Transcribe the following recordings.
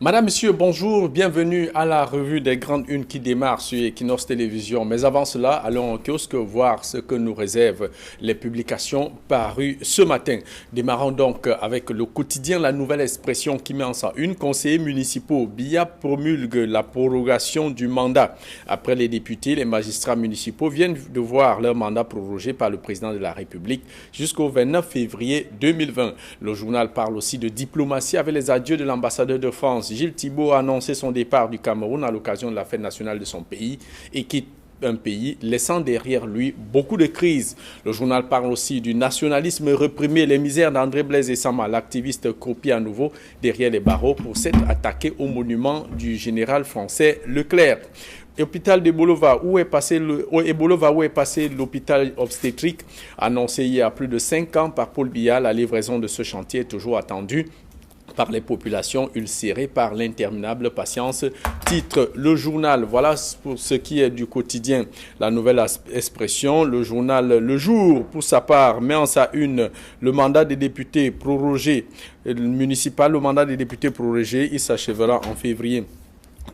Madame, Monsieur, bonjour, bienvenue à la revue des grandes unes qui démarre sur Equinox Télévision. Mais avant cela, allons en kiosque voir ce que nous réservent les publications parues ce matin. Démarrons donc avec le quotidien La Nouvelle Expression qui met en sa une. Conseillers municipaux, BIA promulgue la prorogation du mandat. Après les députés, les magistrats municipaux viennent de voir leur mandat prorogé par le président de la République jusqu'au 29 février 2020. Le journal parle aussi de diplomatie avec les adieux de l'ambassadeur de France. Gilles Thibault a annoncé son départ du Cameroun à l'occasion de la fête nationale de son pays et quitte un pays laissant derrière lui beaucoup de crises. Le journal parle aussi du nationalisme réprimé, les misères d'André Blaise et Sama. L'activiste croupit à nouveau derrière les barreaux pour s'être attaqué au monument du général français Leclerc. Hôpital de Bolova, où est passé l'hôpital obstétrique, annoncé il y a plus de 5 ans par Paul Biya. La livraison de ce chantier est toujours attendue par les populations ulcérées par l'interminable patience. Titre le journal. Voilà pour ce qui est du quotidien La Nouvelle Expression. Le journal Le Jour, pour sa part, met en sa une le mandat des députés prorogé. Le mandat des députés prorogé, il s'achèvera en février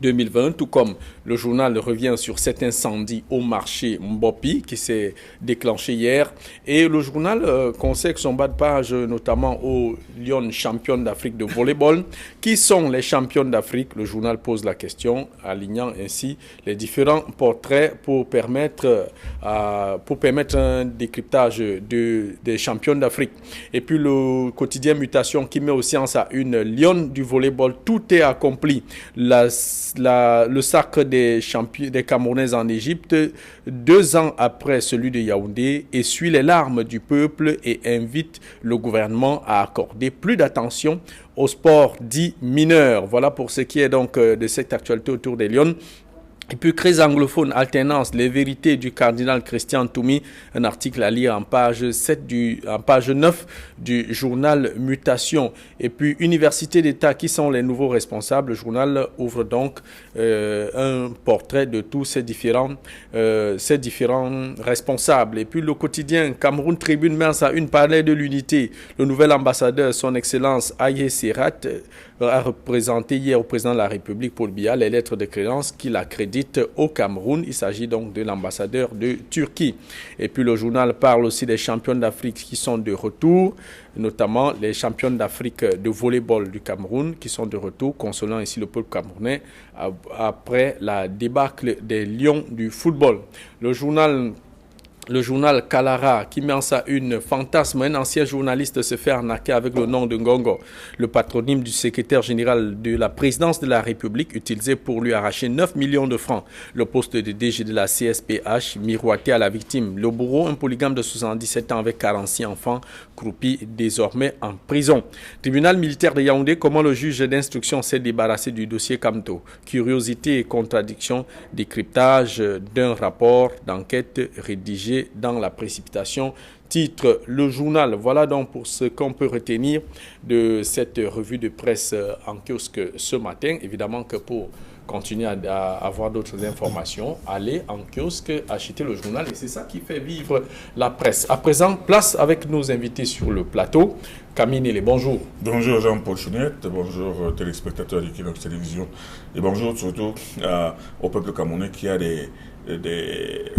2020, tout comme le journal revient sur cet incendie au marché Mbopi qui s'est déclenché hier. Et le journal consacre son bas de page notamment aux Lions championnes d'Afrique de volleyball. Qui sont les championnes d'Afrique? Le journal pose la question, alignant ainsi les différents portraits pour permettre un décryptage des championnes d'Afrique. Et puis le quotidien Mutation qui met aussi en sa une Lions du volleyball. Tout est accompli. Le sacre des Camerounaises en Égypte, 2 ans après celui de Yaoundé, essuie les larmes du peuple et invite le gouvernement à accorder plus d'attention au sport dit mineur. Voilà pour ce qui est donc de cette actualité autour des Lions. Et puis, crise anglophone, alternance, les vérités du cardinal Christian Toumi, un article à lire en page 9 du journal Mutation. Et puis, Université d'État, qui sont les nouveaux responsables? Le journal ouvre donc un portrait de tous ces différents responsables. Et puis, le quotidien Cameroun Tribune met à une parlait de l'unité. Le nouvel ambassadeur, son excellence Aye Serat, a représenté hier au président de la République, Paul Biya, les lettres de créance qu'il accrédite au Cameroun. Il s'agit donc de l'ambassadeur de Turquie. Et puis le journal parle aussi des championnes d'Afrique qui sont de retour, notamment les championnes d'Afrique de volleyball du Cameroun qui sont de retour, consolant ici le peuple camerounais après la débâcle des Lions du football. Le journal Kalara qui met en sa une fantasme, un ancien journaliste se fait arnaquer avec le nom de Ngongo, le patronyme du secrétaire général de la présidence de la République utilisé pour lui arracher 9 millions de francs. Le poste de DG de la CSPH miroité à la victime. Le bourreau, un polygame de 77 ans avec 46 enfants, croupit désormais en prison. Tribunal militaire de Yaoundé, comment le juge d'instruction s'est débarrassé du dossier Kamto. Curiosité et contradiction, décryptage d'un rapport d'enquête rédigé dans la précipitation. Titre le journal. Voilà donc pour ce qu'on peut retenir de cette revue de presse en kiosque ce matin. Évidemment que pour continuer à avoir d'autres informations, allez en kiosque, acheter le journal et c'est ça qui fait vivre la presse. À présent, place avec nos invités sur le plateau. Camille Nélé, bonjour. Bonjour Jean-Paul Chounette, bonjour téléspectateurs d'Equinox Télévision et bonjour surtout au peuple camerounais qui a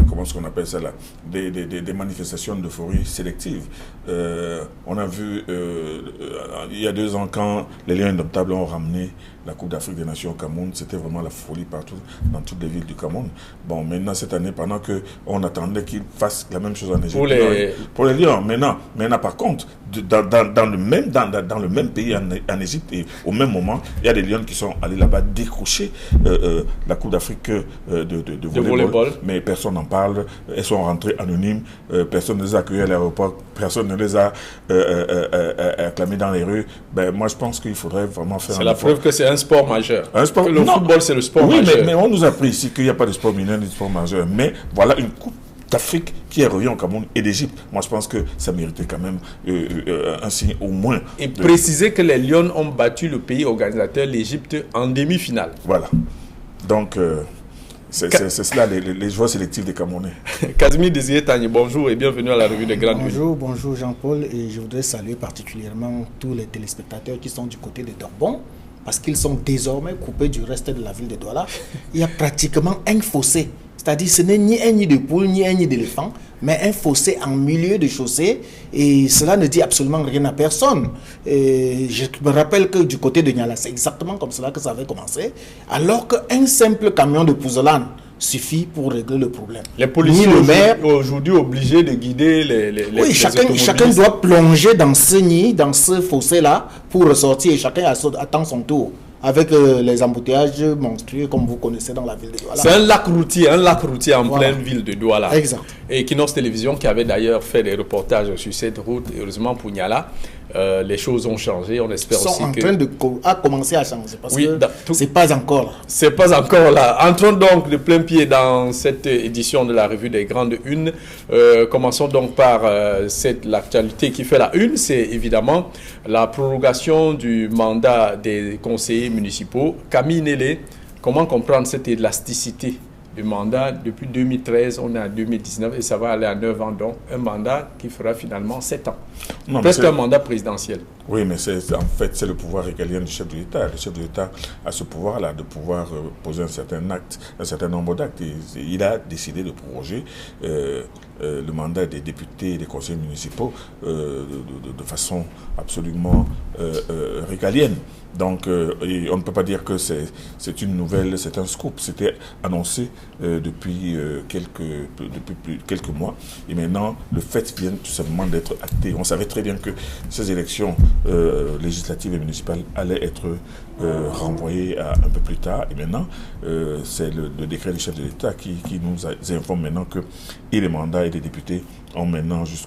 comment est-ce qu'on appelle ça là, des manifestations d'euphorie sélective. On a vu il y a 2 ans quand les Lions indomptables ont ramené la Coupe d'Afrique des Nations au Cameroun, c'était vraiment la folie partout, dans toutes les villes du Cameroun. Bon, maintenant cette année, pendant qu'on attendait qu'ils fassent la même chose en Égypte. Pour les Lions, maintenant par contre, dans le même pays en Égypte et au même moment, il y a des Lions qui sont allés là-bas décrocher la Coupe d'Afrique de volleyball. Mais personne n'en parle, elles sont rentrées anonymes, personne ne les a accueillies à l'aéroport, personne ne les a acclamées dans les rues. Ben, moi je pense qu'il faudrait vraiment faire C'est la preuve que c'est un sport majeur. Le football c'est le sport majeur. Oui, mais on nous a appris ici qu'il n'y a pas de sport mineur ni de sport majeur. Mais voilà une coupe d'Afrique qui est revenue au Cameroun et d'Égypte. Moi je pense que ça méritait quand même un signe au moins. Et préciser que les Lions ont battu le pays organisateur, l'Égypte, en demi-finale. Voilà. Donc c'est cela les joueurs sélectifs des Camerounais. Casimir Désiré Tagné, bonjour et bienvenue à la revue des grandes unes. Bonjour Jean-Paul, et je voudrais saluer particulièrement tous les téléspectateurs qui sont du côté de Dorban, parce qu'ils sont désormais coupés du reste de la ville de Douala. Il y a pratiquement un fossé. C'est-à-dire ce n'est ni un nid de poule, ni un nid d'éléphant, mais un fossé en milieu de chaussée. Et cela ne dit absolument rien à personne. Et je me rappelle que du côté de Niala, c'est exactement comme cela que ça avait commencé. Alors qu'un simple camion de pouzzolane suffit pour régler le problème. Les policiers aujourd'hui obligés de guider oui, chacun doit plonger dans ce nid, dans ce fossé-là, pour ressortir. Et chacun attend son tour. Avec les embouteillages monstrueux comme vous connaissez dans la ville de Douala. C'est un lac routier en pleine ville de Douala. Exact. Et Equinox Télévision qui avait d'ailleurs fait des reportages sur cette route, heureusement pour Niala, les choses ont changé. On espère aussi que... Ils sont en train de commencer à changer parce que c'est pas encore là. C'est pas encore là. Entrons donc de plein pied dans cette édition de la revue des grandes unes. Commençons donc par l'actualité qui fait la une. C'est évidemment la prorogation du mandat des conseillers municipaux. Camille Nélé, comment comprendre cette élasticité du mandat? Depuis 2013, on est en 2019 et ça va aller à 9 ans, donc un mandat qui fera finalement 7 ans. Non, presque un mandat présidentiel. Oui, mais en fait, c'est le pouvoir régalien du chef de l'État. Le chef de l'État a ce pouvoir-là de pouvoir poser un certain nombre d'actes. Il a décidé de proroger le mandat des députés et des conseillers municipaux de façon absolument régalienne. Donc, on ne peut pas dire que c'est une nouvelle, c'est un scoop. C'était annoncé depuis quelques mois. Et maintenant, le fait vient tout simplement d'être acté. On savait très bien que ces élections législatives et municipales allaient être renvoyées à un peu plus tard. Et maintenant, c'est le décret du chef de l'État qui nous informe maintenant que et les mandats et les députés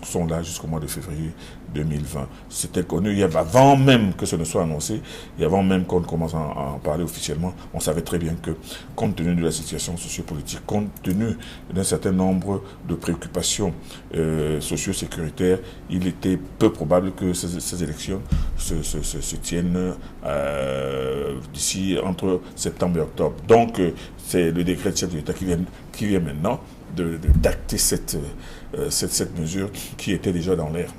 sont là jusqu'au mois de février 2020. C'était connu avant même que ce ne soit annoncé et avant même qu'on commence à en parler officiellement. On savait très bien que, compte tenu de la situation sociopolitique, compte tenu d'un certain nombre de préoccupations socio-sécuritaires, il était peu probable que ces élections se tiennent d'ici entre septembre et octobre. Donc, c'est le décret du chef de l'État qui vient maintenant d'acter cette mesure qui était déjà dans l'air.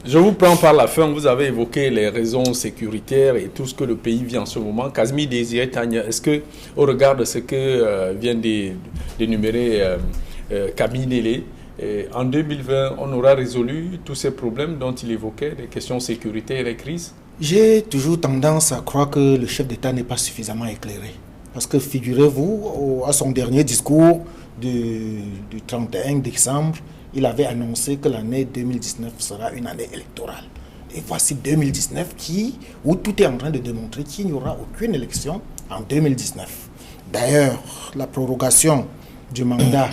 Je vous prends par la fin. Vous avez évoqué les raisons sécuritaires et tout ce que le pays vit en ce moment. Kazmi Désiré Tania, est-ce que, au regard de ce que vient d'énumérer Camille Nélé, en 2020, on aura résolu tous ces problèmes dont il évoquait, les questions sécuritaires et les crises? J'ai toujours tendance à croire que le chef d'État n'est pas suffisamment éclairé. Parce que figurez-vous, à son dernier discours du 31 décembre, il avait annoncé que l'année 2019 sera une année électorale. Et voici 2019 où tout est en train de démontrer qu'il n'y aura aucune élection en 2019. D'ailleurs, la prorogation du mandat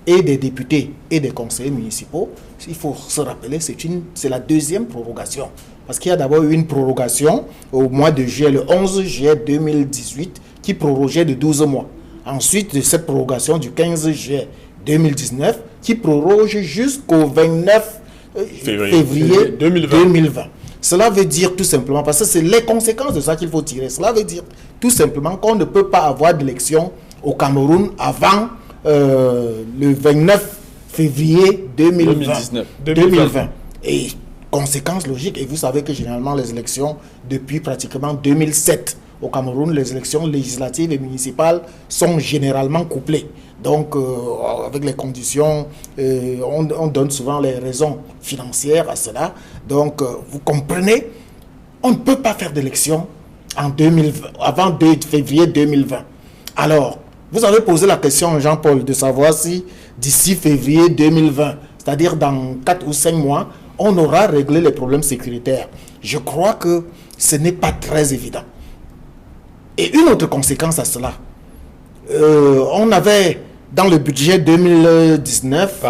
et des députés et des conseillers municipaux, il faut se rappeler, c'est la deuxième prorogation. Parce qu'il y a d'abord eu une prorogation au mois de juillet, le 11 juillet 2018, qui prorogeait de 12 mois. Ensuite, de cette prorogation du 15 juillet 2019, qui proroge jusqu'au 29 février 2020. Cela veut dire tout simplement, parce que c'est les conséquences de ça qu'il faut tirer, cela veut dire tout simplement qu'on ne peut pas avoir d'élection au Cameroun avant le 29 février 2020. Et conséquence logique, et vous savez que généralement les élections, depuis pratiquement 2007, au Cameroun, les élections législatives et municipales sont généralement couplées. Donc, avec les conditions, on donne souvent les raisons financières à cela. Donc, vous comprenez, on ne peut pas faire d'élection avant 2 février 2020. Alors, vous avez posé la question, Jean-Paul, de savoir si d'ici février 2020, c'est-à-dire dans 4 ou 5 mois, on aura réglé les problèmes sécuritaires. Je crois que ce n'est pas très évident. Et une autre conséquence à cela, on avait dans le budget 2019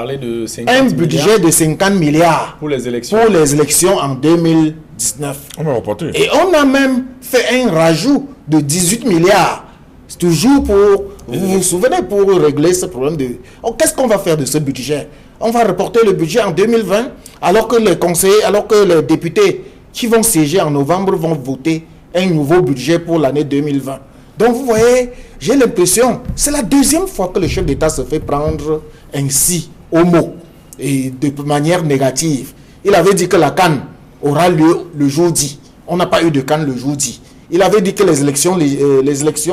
un budget de 50 milliards pour les élections en 2019. On va reporter. Et on a même fait un rajout de 18 milliards. C'est toujours pour, vous vous souvenez, pour régler ce problème de... Qu'est-ce qu'on va faire de ce budget? On va reporter le budget en 2020 alors que les conseillers, alors que les députés qui vont siéger en novembre vont voter un nouveau budget pour l'année 2020. Donc vous voyez, j'ai l'impression, c'est la deuxième fois que le chef d'État se fait prendre ainsi au mot et de manière négative. Il avait dit que la CAN aura lieu le jour dit. On n'a pas eu de CAN le jour dit. Il avait dit que les élections,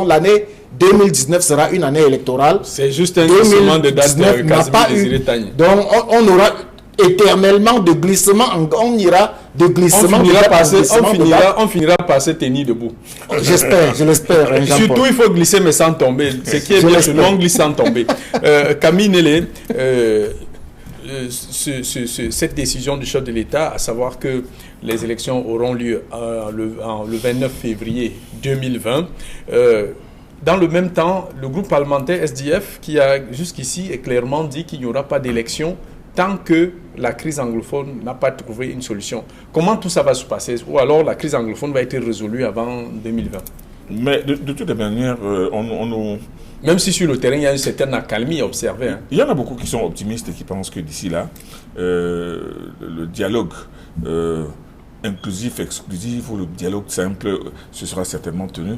l'année 2019 sera une année électorale. C'est juste un glissement de date de Casimir Désiré Tagné. Donc on aura éternellement de glissement, on ira de glissement. On finira par se tenir debout. J'espère, je l'espère. Hein, surtout, il faut glisser mais sans tomber. Ce qui est bien, c'est non glisse sans tomber. Camille Nélé, cette décision du chef de l'État, à savoir que les élections auront lieu le 29 février 2020, dans le même temps, le groupe parlementaire SDF, qui a jusqu'ici clairement dit qu'il n'y aura pas d'élection tant que la crise anglophone n'a pas trouvé une solution. Comment tout ça va se passer? Ou alors la crise anglophone va être résolue avant 2020? Mais de toutes les manières, même si sur le terrain, il y a une certaine accalmie à observer. Hein. Il y en a beaucoup qui sont optimistes et qui pensent que d'ici là, le dialogue inclusif, exclusif ou le dialogue simple se sera certainement tenu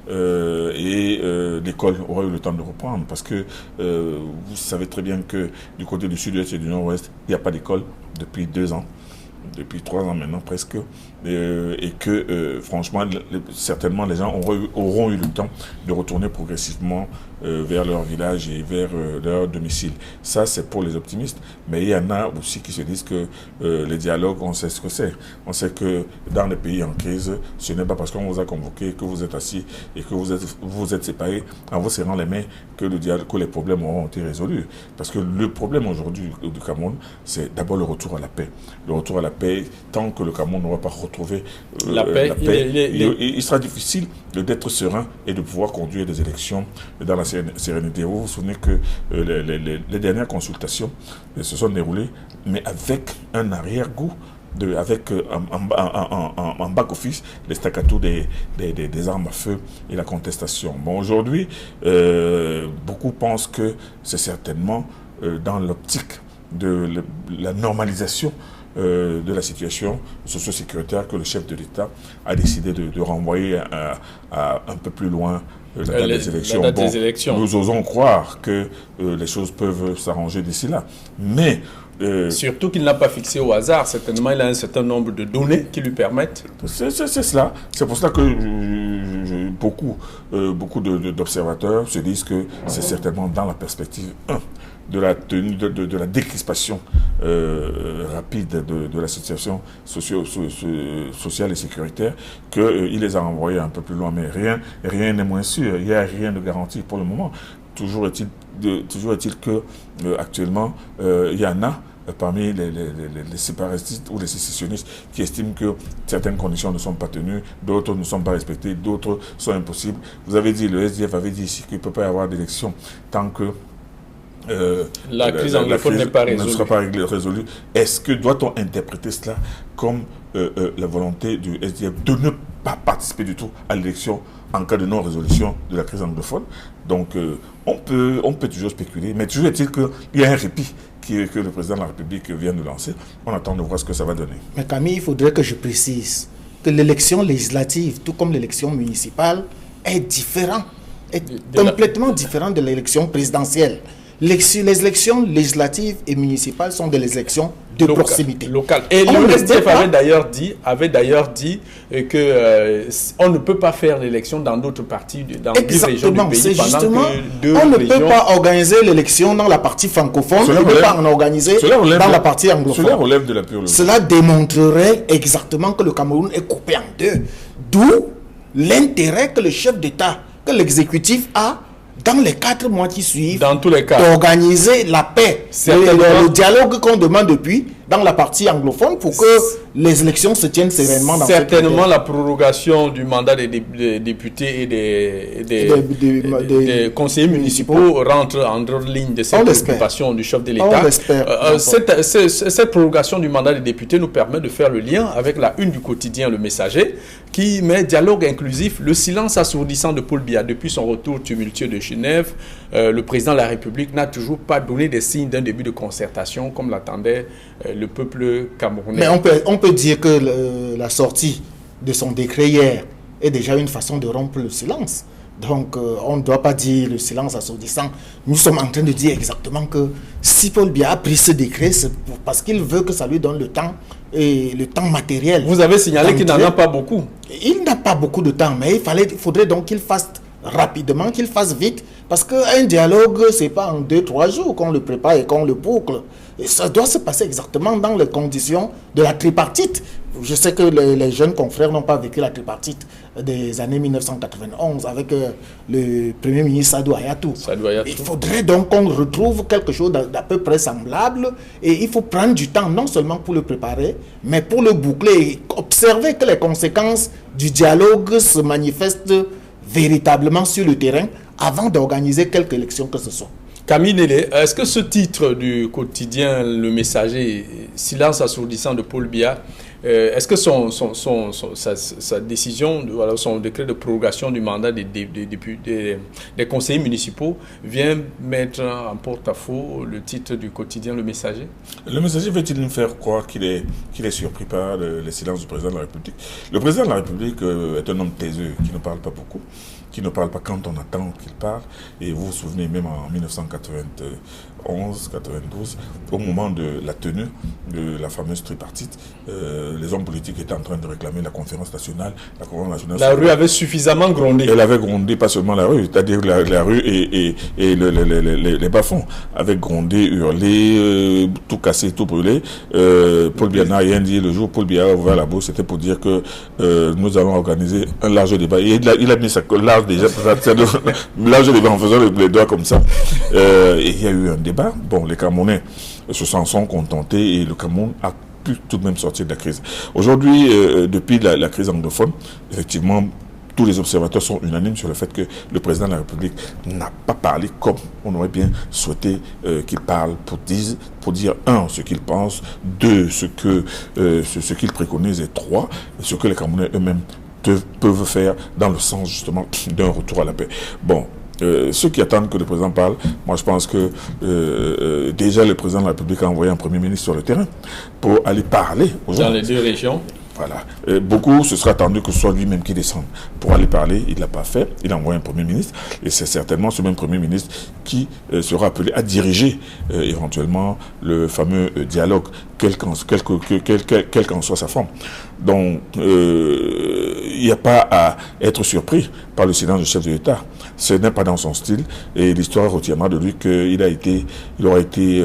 et l'école aura eu le temps de reprendre parce que vous savez très bien que du côté du sud-ouest et du nord-ouest, il n'y a pas d'école depuis 2 ans. Depuis 3 ans maintenant presque, et que franchement, certainement les gens auront eu le temps de retourner progressivement vers leur village et vers leur domicile. Ça, c'est pour les optimistes, mais il y en a aussi qui se disent que les dialogues, on sait ce que c'est. On sait que dans les pays en crise, ce n'est pas parce qu'on vous a convoqué, que vous êtes assis et que vous êtes séparés en vous serrant les mains que les problèmes auront été résolus. Parce que le problème aujourd'hui du Cameroun, c'est d'abord le retour à la paix. Le retour à la paix, tant que le Cameroun n'aura pas retrouvé la paix, il sera difficile d'être serein et de pouvoir conduire des élections dans la sérénité. Vous vous souvenez que les dernières consultations se sont déroulées, mais avec un arrière-goût, avec en back-office les staccato des armes à feu et la contestation. Bon, aujourd'hui, beaucoup pensent que c'est certainement dans l'optique de la normalisation de la situation socio-sécuritaire que le chef de l'État a décidé de renvoyer à un peu plus loin la date des élections. Nous osons croire que les choses peuvent s'arranger d'ici là. Mais surtout qu'il n'a pas fixé au hasard. Certainement, il a un certain nombre de données qui lui permettent. C'est cela. C'est pour cela que beaucoup d'observateurs se disent que c'est certainement dans la perspective de la tenue de la décrispation rapide de la situation sociale et sécuritaire qu'il les a envoyés un peu plus loin. Mais rien n'est moins sûr. Il n'y a rien de garanti pour le moment. Toujours est-il que actuellement il y en a parmi les séparatistes ou les sécessionnistes qui estiment que certaines conditions ne sont pas tenues, d'autres ne sont pas respectées, d'autres sont impossibles. Vous avez dit, le SDF avait dit ici qu'il ne peut pas y avoir d'élection tant que la crise anglophone ne sera pas résolue. Est-ce que doit-on interpréter cela comme la volonté du SDF de ne pas participer du tout à l'élection en cas de non-résolution de la crise anglophone? Donc on peut toujours spéculer, mais toujours est-il qu'il y a un répit que le président de la République vient de lancer. On attend de voir ce que ça va donner. Mais Camille, il faudrait que je précise que l'élection législative, tout comme l'élection municipale, est complètement différente de l'élection présidentielle. Les élections législatives et municipales sont des élections de proximité. Locales. Et le SDF avait d'ailleurs dit que on ne peut pas faire l'élection dans d'autres parties, dans d'autres régions du pays. On ne peut pas organiser l'élection dans la partie francophone, on ne peut pas en organiser dans la partie anglophone. Cela relève de la pure logique. Cela démontrerait exactement que le Cameroun est coupé en deux. D'où l'intérêt que le chef d'État, que l'exécutif a, dans les 4 mois qui suivent, dans tous les cas, d'organiser la paix, le dialogue qu'on demande depuis dans la partie anglophone pour que les élections se tiennent sereinement dans certainement la prorogation du mandat des députés et des conseillers municipaux rentre en droite ligne de cette préoccupation du chef de l'État. Cette prorogation du mandat des députés nous permet de faire le lien avec la une du quotidien Le Messager qui met dialogue inclusif, le silence assourdissant de Paul Biya. Depuis son retour tumultueux de Genève, le président de la République n'a toujours pas donné des signes d'un début de concertation comme l'attendait le peuple camerounais. Mais on peut dire que la sortie de son décret hier est déjà une façon de rompre le silence. Donc on ne doit pas dire le silence assourdissant. Nous sommes en train de dire exactement que si Paul Biya a pris ce décret, c'est parce qu'il veut que ça lui donne le temps et le temps matériel. Vous avez signalé qu'il n'en a pas beaucoup. Il n'a pas beaucoup de temps, mais il faudrait donc qu'il fasse rapidement, qu'il fasse vite, parce qu'un dialogue, c'est pas en 2-3 jours qu'on le prépare et qu'on le boucle. Et ça doit se passer exactement dans les conditions de la tripartite. Je sais que les jeunes confrères n'ont pas vécu la tripartite des années 1991 avec le Premier ministre Sadou Ayatou. Il faudrait donc qu'on retrouve quelque chose d'à peu près semblable, et il faut prendre du temps non seulement pour le préparer, mais pour le boucler et observer que les conséquences du dialogue se manifestent véritablement sur le terrain avant d'organiser quelque élection que ce soit. Camille Nélé, est-ce que ce titre du quotidien Le Messager, silence assourdissant de Paul Biya, est-ce que sa décision, son décret de prorogation du mandat des conseillers municipaux vient mettre en porte-à-faux le titre du quotidien Le Messager? Le Messager veut-il nous faire croire qu'il est surpris par le silence du président de la République? Le président de la République est un homme taiseux qui ne parle pas beaucoup, qui ne parle pas quand on attend qu'il parle. Et vous vous souvenez, même en 1991-92, au moment de la tenue de la fameuse tripartite, les hommes politiques étaient en train de réclamer la conférence nationale. La rue avait suffisamment grondé. Elle avait grondé, pas seulement la rue, c'est-à-dire la rue et les bas-fonds avaient grondé, hurlé, tout cassé, tout brûlé. Paul Biya n'a rien dit. Le jour où Paul Biya a ouvert la bouche, c'était pour dire que nous allons organiser un large débat. Et il a mis sa large déjà, large débat en faisant les doigts comme ça. Et il y a eu un débat. Bon, les Camerounais se sont contentés et le Cameroun a pu tout de même sortir de la crise. Aujourd'hui, depuis la crise anglophone, effectivement, tous les observateurs sont unanimes sur le fait que le président de la République n'a pas parlé comme on aurait bien souhaité qu'il parle pour dire, un, ce qu'il pense, deux, ce qu'il préconise, et trois, ce que les Camerounais eux-mêmes peuvent faire dans le sens justement d'un retour à la paix. Bon, ceux qui attendent que le président parle, moi je pense que déjà le président de la République a envoyé un premier ministre sur le terrain pour aller parler aux gens. Dans les deux régions. Voilà. Beaucoup, ce sera attendu que ce soit lui-même qui descende pour aller parler. Il ne l'a pas fait. Il a envoyé un Premier ministre. Et c'est certainement ce même Premier ministre qui sera appelé à diriger éventuellement le fameux dialogue, quelle qu'en soit sa forme. Donc, il n'y a pas à être surpris par le silence du chef de l'État. Ce n'est pas dans son style. Et l'histoire retiendra de lui qu'il aura été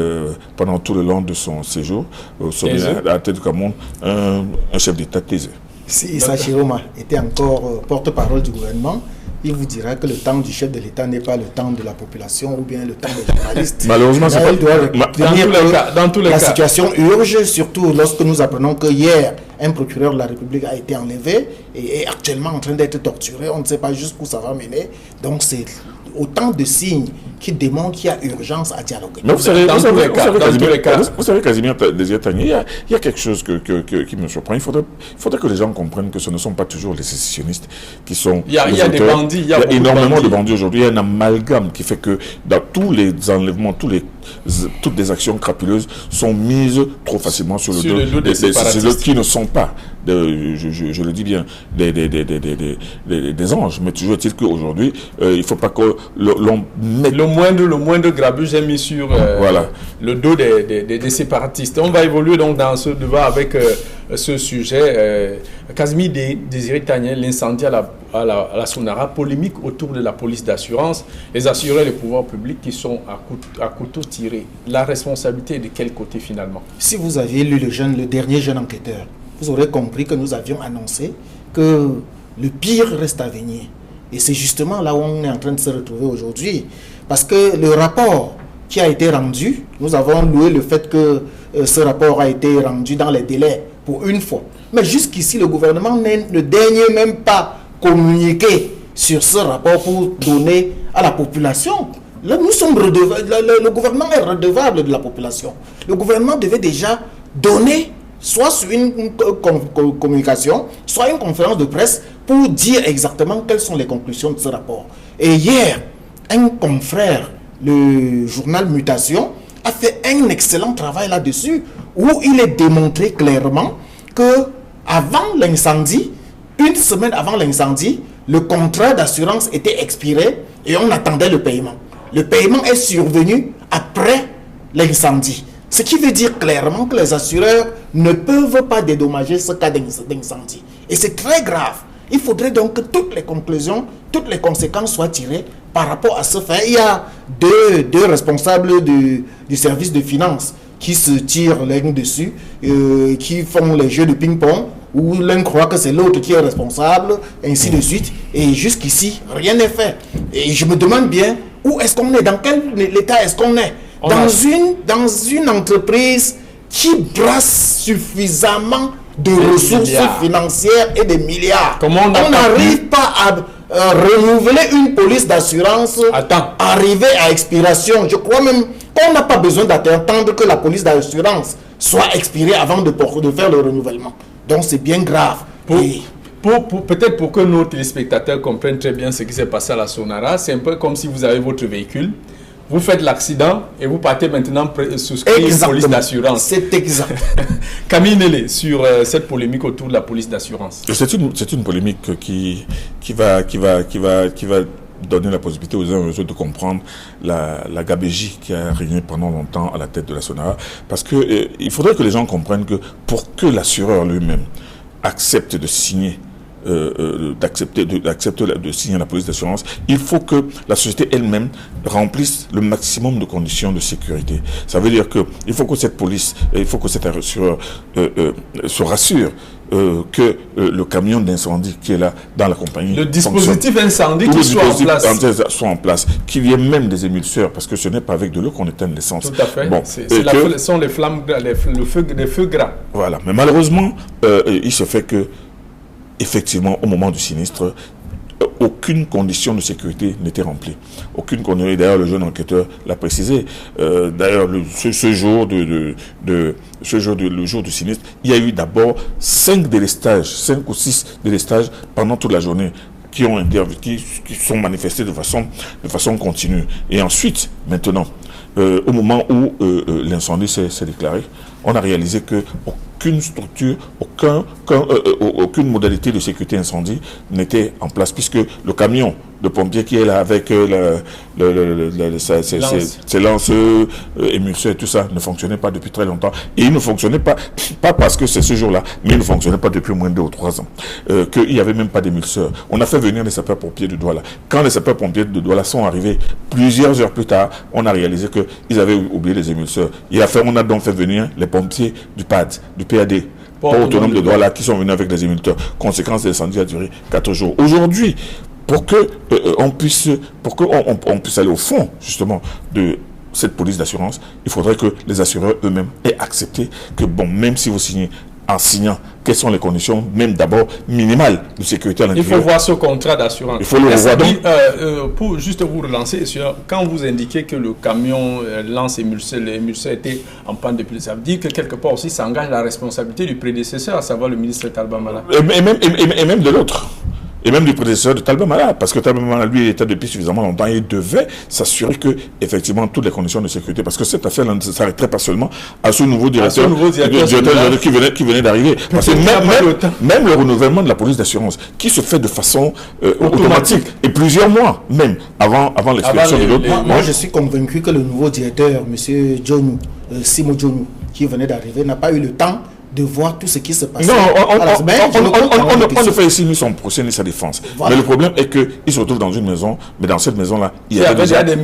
pendant tout le long de son séjour au sommet à la tête du Cameroun, un chef d'État taiseux. Si Issa Chiroma était encore porte-parole du gouvernement, il vous dira que le temps du chef de l'État n'est pas le temps de la population ou bien le temps des journalistes. Malheureusement, c'est pas dans tous les cas. La situation urge, surtout lorsque nous apprenons que hier, un procureur de la République a été enlevé et est actuellement en train d'être torturé. On ne sait pas jusqu'où ça va mener. Donc c'est autant de signes qui démontrent qu'il y a urgence à dialoguer. Mais vous savez, Casimir Désiré-Tagné, il y a quelque chose qui me surprend. Il faudrait que les gens comprennent que ce ne sont pas toujours les sécessionnistes qui sont... Il y a des bandits. Il y a énormément de bandits aujourd'hui. Il y a un amalgame qui fait que dans tous les enlèvements, toutes les actions crapuleuses sont mises trop facilement sur le dos des séparatistes qui ne sont pas, je le dis bien, des anges. Mais toujours est-il qu'aujourd'hui, il ne faut pas que l'on mette... Le moindre grabuge est mis sur le dos des séparatistes. On va évoluer donc dans ce débat avec ce sujet. Casimir Désiré-Tagné, l'incendie à la Sonara, polémique autour de la police d'assurance, les assureurs et les pouvoirs publics qui sont à couteau tiré. La responsabilité est de quel côté finalement? Si vous aviez lu le dernier jeune enquêteur, vous aurez compris que nous avions annoncé que le pire reste à venir. Et c'est justement là où on est en train de se retrouver aujourd'hui. Parce que le rapport qui a été rendu, nous avons loué le fait que ce rapport a été rendu dans les délais pour une fois. Mais jusqu'ici, le gouvernement ne daigne même pas communiquer sur ce rapport pour donner à la population. Là, nous sommes redevables, le gouvernement est redevable de la population. Le gouvernement devait déjà donner, soit sur une communication, soit une conférence de presse, pour dire exactement quelles sont les conclusions de ce rapport. Et hier, un confrère, le journal Mutation, a fait un excellent travail là-dessus, où il est démontré clairement que avant l'incendie, une semaine avant l'incendie, le contrat d'assurance était expiré et on attendait le paiement. Le paiement est survenu après l'incendie. Ce qui veut dire clairement que les assureurs ne peuvent pas dédommager ce cas d'incendie. Et c'est très grave. Il faudrait donc que toutes les conclusions, toutes les conséquences soient tirées par rapport à ce fait. Il y a deux responsables du service de finances qui se tirent l'un dessus, qui font les jeux de ping-pong, où l'un croit que c'est l'autre qui est responsable, ainsi de suite. Et jusqu'ici, rien n'est fait. Et je me demande bien, où est-ce qu'on est? Dans quel état est-ce qu'on est? Dans une entreprise qui brasse suffisamment de ressources financières et des milliards. On n'arrive pas à renouveler une police d'assurance arrivée à expiration. Je crois même qu'on n'a pas besoin d'attendre que la police d'assurance soit expirée avant de faire le renouvellement. Donc c'est bien grave. Peut-être pour que nos téléspectateurs comprennent très bien ce qui s'est passé à la Sonara, c'est un peu comme si vous avez votre véhicule, vous faites l'accident et vous partez maintenant souscrire une police d'assurance. C'est exact. Camille Nélé, sur cette polémique autour de la police d'assurance. C'est une polémique qui va donner la possibilité aux uns et aux autres de comprendre la gabégie qui a régné pendant longtemps à la tête de la Sonara. Parce que il faudrait que les gens comprennent que pour que l'assureur lui-même accepte de signer de signer la police d'assurance, il faut que la société elle-même remplisse le maximum de conditions de sécurité. Ça veut dire que il faut que cette police, il faut que cet assureur se rassure que le camion d'incendie qui est là dans la compagnie, le dispositif incendie qui soit en place, qu'il y ait même des émulseurs, parce que ce n'est pas avec de l'eau qu'on éteint l'essence. Tout à fait. Bon, ce sont les flammes, les feux gras. Voilà. Mais malheureusement, il se fait que effectivement, au moment du sinistre, aucune condition de sécurité n'était remplie. Aucune condition. D'ailleurs, le jeune enquêteur l'a précisé. D'ailleurs, le jour du sinistre, il y a eu d'abord 5 ou 6 délestages pendant toute la journée qui sont manifestés de façon continue. Et ensuite, maintenant, au moment où l'incendie s'est déclaré, on a réalisé que aucune structure, aucune modalité de sécurité incendie n'était en place, puisque le camion de pompiers qui est là avec ses lances, émulseurs et tout ça ne fonctionnait pas depuis très longtemps. Et il ne fonctionnait pas parce que c'est ce jour-là, mais il ne fonctionnait pas depuis au moins 2 ou 3 ans. Qu'il n'y avait même pas d'émulseurs. On a fait venir les sapeurs-pompiers de Douala. Quand les sapeurs-pompiers de Douala sont arrivés plusieurs heures plus tard, on a réalisé qu'ils avaient oublié les émulseurs. On a donc fait venir les pompiers du PAD, du PAD, Port autonome de Douala, qui sont venus avec des émulseurs. Conséquence de l'incendie a duré 4 jours. Aujourd'hui, pour qu'on puisse aller au fond, justement, de cette police d'assurance, il faudrait que les assureurs eux-mêmes aient accepté que, même si vous signez, en signant, quelles sont les conditions, même d'abord minimales de sécurité à l'intérieur. Il faut voir ce contrat d'assurance. Il faut le revoir donc. Pour juste vous relancer, quand vous indiquez que le camion lance l'émulseur était en panne depuis, ça veut dire que quelque part aussi, ça engage la responsabilité du prédécesseur, à savoir le ministre Talba Mala. Et même de l'autre. Et même du prédécesseur de Talba Mala, parce que Talba Mala, lui, il était depuis suffisamment longtemps, il devait s'assurer que, effectivement, toutes les conditions de sécurité, parce que cette affaire ne s'arrêterait pas seulement à ce nouveau directeur qui venait d'arriver. Parce que même le renouvellement de la police d'assurance, qui se fait de façon automatique, et plusieurs mois, même, avant l'expiration de l'autre. Moi, je suis convaincu que le nouveau directeur, M. Simo Djonou, qui venait d'arriver, n'a pas eu le temps de voir tout ce qui se passe. Non, on ne fait ici ni son procès ni sa défense. Voilà. Mais le problème est qu'il se retrouve dans une maison, mais dans cette maison-là, il y a déjà des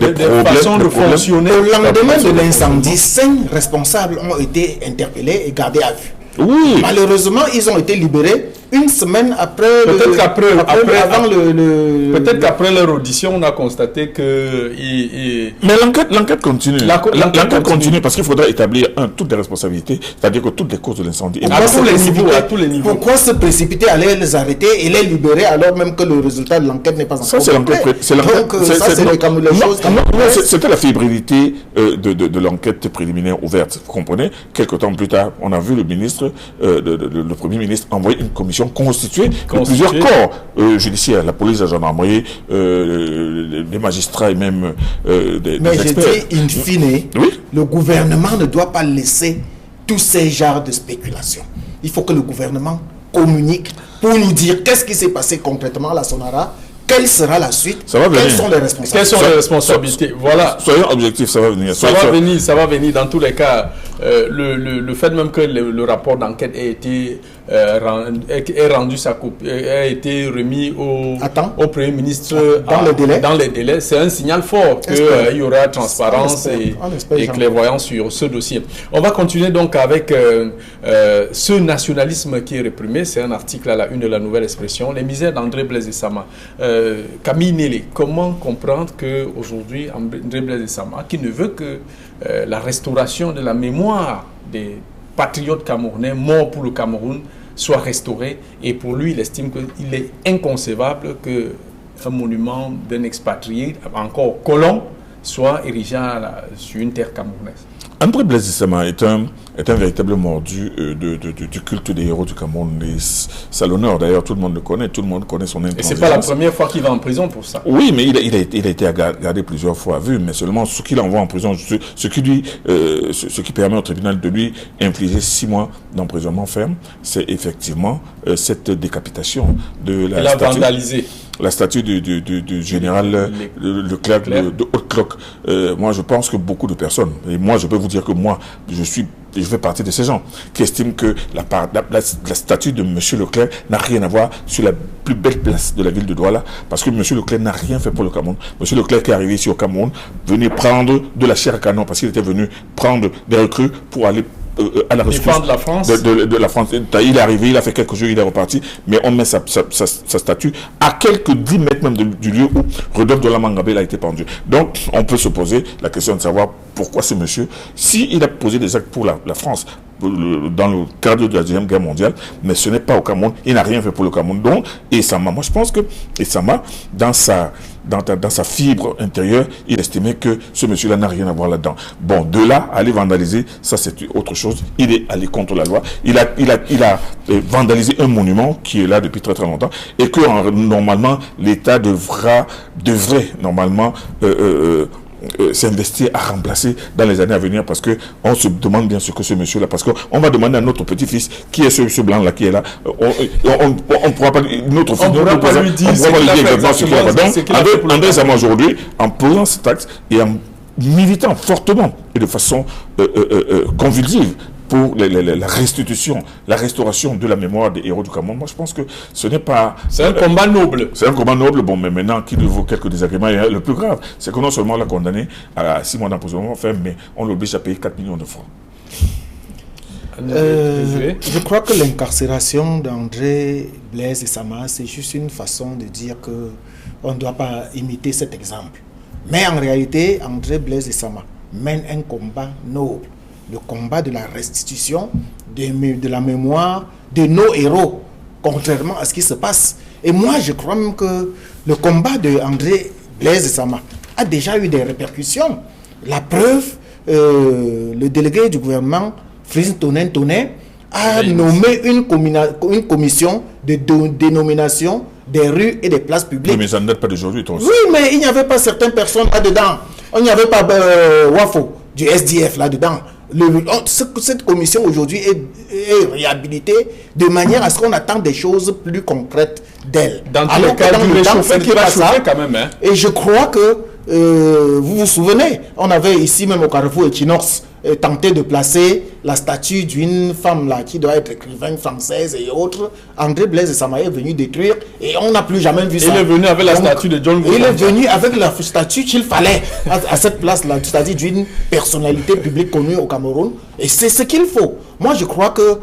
façons de fonctionner. Au lendemain de l'incendie, 5 responsables ont été interpellés et gardés à vue. Oui. Malheureusement, ils ont été libérés une semaine après. Peut-être qu'après leur audition, on a constaté que. Mais l'enquête continue. L'enquête continue parce qu'il faudra établir toutes les responsabilités, c'est-à-dire que toutes les causes de l'incendie. À tous les niveaux. Pourquoi se précipiter à les arrêter et les libérer alors même que le résultat de l'enquête n'est pas encore complet? C'était la fébrilité de l'enquête préliminaire ouverte. Vous comprenez? Quelque temps plus tard, on a vu le ministre, le Premier ministre, envoyer une commission constituée de plusieurs corps judiciaires, la police, la gendarmerie, les magistrats et même des experts. Mais je dis, in fine, le gouvernement ne doit pas laisser tous ces genres de spéculation. Il faut que le gouvernement communique pour nous dire qu'est-ce qui s'est passé concrètement à la Sonara, quelle sera la suite, quelles sont les responsabilités. Voilà. Soyons objectifs, ça va venir. Ça va venir dans tous les cas. le fait même que le rapport d'enquête ait été a été remis au Premier ministre dans les délais, c'est un signal fort qu'il y aura transparence et clairvoyance sur ce dossier. On va continuer donc avec ce nationalisme qui est réprimé. C'est un article à la une de la Nouvelle Expression. Les misères d'André Blaise Essama. Camille Nélé, comment comprendre qu'aujourd'hui, André Blaise Essama, qui ne veut que la restauration de la mémoire des patriotes camerounais morts pour le Cameroun soit restaurée, et pour lui, il estime qu'il est inconcevable qu'un monument d'un expatrié, encore colon, soit érigé sur une terre camerounaise. André Blaise Essama est un véritable mordu du culte des héros du Cameroun. C'est l'honneur, d'ailleurs, tout le monde le connaît, tout le monde connaît son intransigeance. Et c'est pas la première fois qu'il va en prison pour ça. Oui, mais il a été gardé plusieurs fois, vu, mais seulement ce qu'il envoie en prison, ce qui permet au tribunal de lui infliger 6 mois d'emprisonnement ferme, c'est effectivement cette décapitation de la statue. Vandalisé. La statue du général Leclerc de Haute-Cloque. Moi, je pense que beaucoup de personnes, et moi, je peux vous dire que moi, je fais partie de ces gens qui estiment que la statue de M. Leclerc n'a rien à voir sur la plus belle place de la ville de Douala, parce que M. Leclerc n'a rien fait pour le Cameroun. M. Leclerc qui est arrivé ici au Cameroun, venait prendre de la chair à canon, parce qu'il était venu prendre des recrues pour aller à la rescousse de la France. De la France. Il est arrivé, il a fait quelques jours, il est reparti, mais on met sa statue à quelques 10 mètres même du lieu où Rodolphe Douala Mangabé a été pendu. Donc, on peut se poser la question de savoir pourquoi ce monsieur, s'il a posé des actes pour la France, dans le cadre de la Deuxième Guerre mondiale, mais ce n'est pas au Cameroun, il n'a rien fait pour le Cameroun. Donc, Essama, moi je pense que Essama, dans sa fibre intérieure, il estimait que ce monsieur-là n'a rien à voir là-dedans. Bon, de là, aller vandaliser, ça c'est autre chose. Il est allé contre la loi. Il a vandalisé un monument qui est là depuis très très longtemps, et que normalement, l'État devrait normalement s'investir à remplacer dans les années à venir, parce que on se demande bien ce que ce monsieur-là, parce qu'on va demander à notre petit-fils qui est ce blanc-là qui est là, on pourra pas, notre fils, on pourra pas lui dire exactement ce qu'il a fait. Donc, André Essama aujourd'hui, en posant cet acte et en militant fortement et de façon convulsive pour la restitution, la restauration de la mémoire des héros du Cameroun. Moi, je pense que ce n'est pas... C'est un combat noble. C'est un combat noble, bon, mais maintenant, qu'il vaut quelques désagréments, et le plus grave, c'est que non seulement on l'a condamné à 6 mois d'emprisonnement ferme, mais on l'oblige à payer 4 millions de francs. Je crois que l'incarcération d'André Blaise Essama, c'est juste une façon de dire qu'on ne doit pas imiter cet exemple. Mais en réalité, André Blaise Essama mène un combat noble. Le combat de la restitution de la mémoire de nos héros, contrairement à ce qui se passe. Et moi, je crois même que le combat de André Blaise Essama a déjà eu des répercussions. La preuve, le délégué du gouvernement, Fritz Tonen a nommé une commission de dénomination des rues et des places publiques. Oui, mais ça ne date pas d'aujourd'hui, toi aussi. Oui, mais il n'y avait pas certaines personnes là-dedans. Il n'y avait pas Wafo du SDF là-dedans. Cette commission aujourd'hui est réhabilitée de manière à ce qu'on attende des choses plus concrètes d'elle. Dans tous les cas, du réchauffement qui va chauffer quand même. Hein. Et je crois que, vous vous souvenez, on avait ici même au Carrefour Equinox tenté de placer la statue d'une femme là qui doit être écrivaine française et autres. André Blaise Essama est venu détruire et on n'a plus jamais vu ça. Il est venu avec la statue de John Gouin. Il est venu avec la statue qu'il fallait à cette place-là, c'est-à-dire d'une personnalité publique connue au Cameroun. Et c'est ce qu'il faut. Moi, je crois que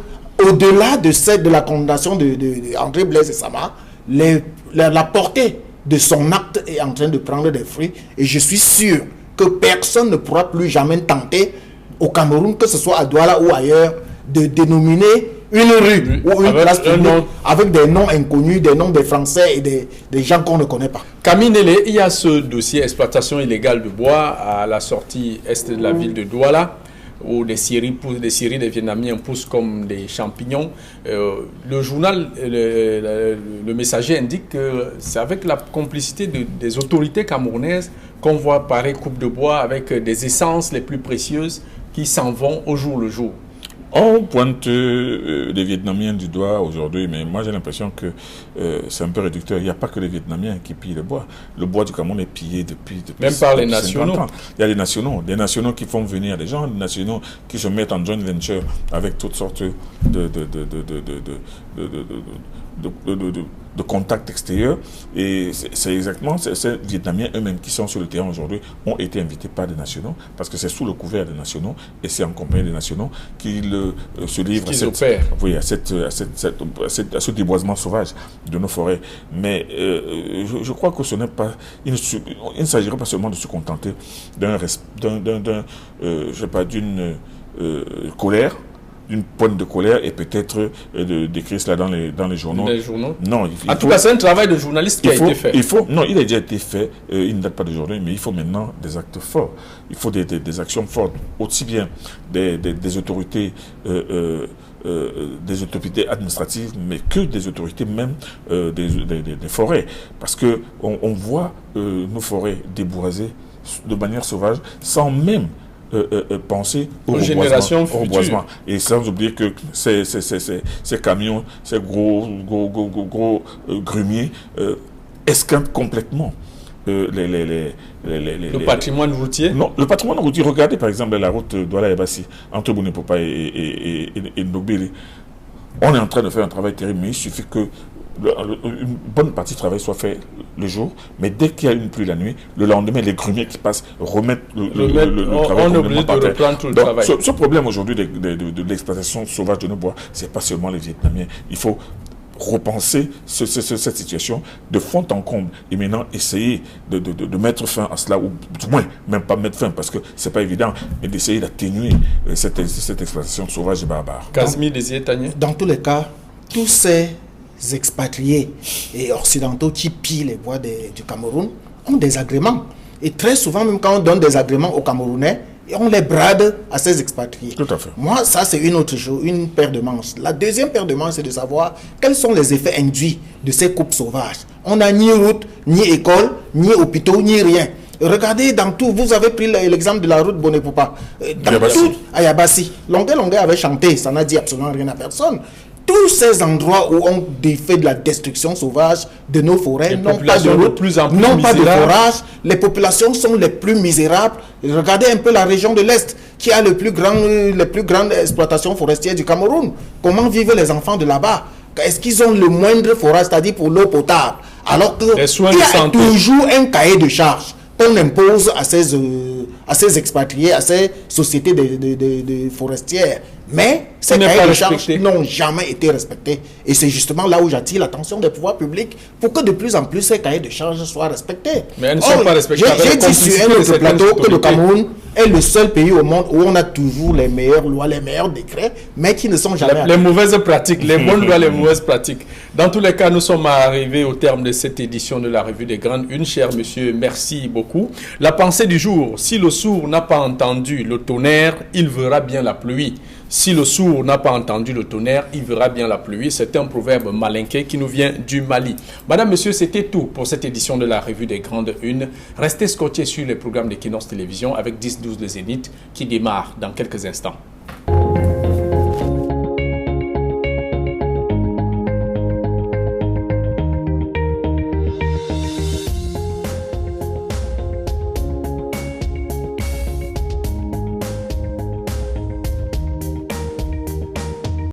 au-delà de la condamnation de André Blaise Essama, la portée de son acte est en train de prendre des fruits. Et je suis sûr que personne ne pourra plus jamais tenter au Cameroun, que ce soit à Douala ou ailleurs, de dénominer une rue ou une place publique avec des noms inconnus, des noms des Français et des gens qu'on ne connaît pas. Camille Nélé, il y a ce dossier exploitation illégale de bois à la sortie est de la ville de Douala, où des scieries des Vietnamiens poussent comme des champignons. Le journal, le Messager indique que c'est avec la complicité des autorités camerounaises qu'on voit apparaître coupe de bois avec des essences les plus précieuses qui s'en vont au jour le jour. On pointe les Vietnamiens du doigt aujourd'hui, mais moi j'ai l'impression que c'est un peu réducteur. Il n'y a pas que les Vietnamiens qui pillent le bois. Le bois du Cameroun est pillé depuis même par les nationaux. Ans. Il y a des nationaux qui font venir des gens, des nationaux qui se mettent en joint venture avec toutes sortes de contacts extérieurs. Et c'est exactement ces Vietnamiens eux-mêmes qui sont sur le terrain aujourd'hui ont été invités par des nationaux, parce que c'est sous le couvert des nationaux et c'est en compagnie des nationaux qu'ils se livrent à ce déboisement sauvage de nos forêts. Mais je crois que ce n'est pas, il ne s'agirait pas seulement de se contenter d'une colère, d'une pointe de colère et peut-être d'écrire cela dans les journaux. Les journaux. Non. En tout cas, c'est un travail de journaliste qui a été fait. Il a déjà été fait. Il ne date pas d'aujourd'hui, mais il faut maintenant des actes forts. Il faut des actions fortes, aussi bien des autorités. Des autorités administratives, mais que des autorités même des forêts. Parce que on voit nos forêts déboisées de manière sauvage, sans même penser aux générations futures. Et sans oublier que ces camions, ces gros grumiers esquintent complètement le patrimoine routier. Non, le patrimoine routier. Regardez par exemple la route Douala-Ebassi entre Bonepopa et Ndogbele. On est en train de faire un travail terrible, mais il suffit que une bonne partie du travail soit fait le jour, mais dès qu'il y a une pluie la nuit, le lendemain, les grumiers qui passent remettent le travail. On oublie de reprendre tout le travail. Ce problème aujourd'hui de l'exploitation sauvage de nos bois, c'est pas seulement les Vietnamiens. Il faut repenser cette situation de fond en comble et maintenant essayer de mettre fin à cela, ou du moins même pas mettre fin parce que c'est pas évident, mais d'essayer d'atténuer cette exploitation sauvage et barbare. Casimir Désiré-Tanier. Dans tous les cas, tous ces expatriés et occidentaux qui pillent les bois du Cameroun ont des agréments. Et très souvent, même quand on donne des agréments aux Camerounais, on les brade à ces expatriés. Tout à fait. Moi, ça, c'est une autre chose, une paire de manches. La deuxième paire de manches, c'est de savoir quels sont les effets induits de ces coupes sauvages. On n'a ni route, ni école, ni hôpitaux, ni rien. Regardez dans tout, vous avez pris l'exemple de la route Bonepopa. Dans tout, à Yabassi. Longuet avait chanté, ça n'a dit absolument rien à personne. Tous ces endroits où on fait de la destruction sauvage de nos forêts n'ont pas de route, n'ont pas de forage, les populations sont les plus misérables. Regardez un peu la région de l'Est qui a les plus grandes exploitations forestières du Cameroun. Comment vivent les enfants de là-bas? Est-ce qu'ils ont le moindre forage, c'est-à-dire pour l'eau potable? Alors qu'il y a toujours un cahier de charges qu'on impose à ces expatriés, à ces sociétés de forestières. Mais ces cahiers de charges n'ont jamais été respectés. Et c'est justement là où j'attire l'attention des pouvoirs publics pour que de plus en plus ces cahiers de charges soient respectés. Mais elles ne sont pas respectées. J'ai dit sur un autre plateau que le Cameroun est le seul pays au monde où on a toujours les meilleures lois, les meilleurs décrets, mais qui ne sont jamais les mauvaises pratiques, les bonnes lois, les mauvaises pratiques. Dans tous les cas, nous sommes arrivés au terme de cette édition de la Revue des Grandes Unes. Cher monsieur, merci beaucoup. La pensée du jour: si le sourd n'a pas entendu le tonnerre, il verra bien la pluie. Si le sourd n'a pas entendu le tonnerre, il verra bien la pluie. C'est un proverbe malinqué qui nous vient du Mali. Madame, monsieur, c'était tout pour cette édition de la Revue des Grandes Unes. Restez scotchés sur les programmes d'Equinox Télévision avec 10-12 de Zénith qui démarre dans quelques instants.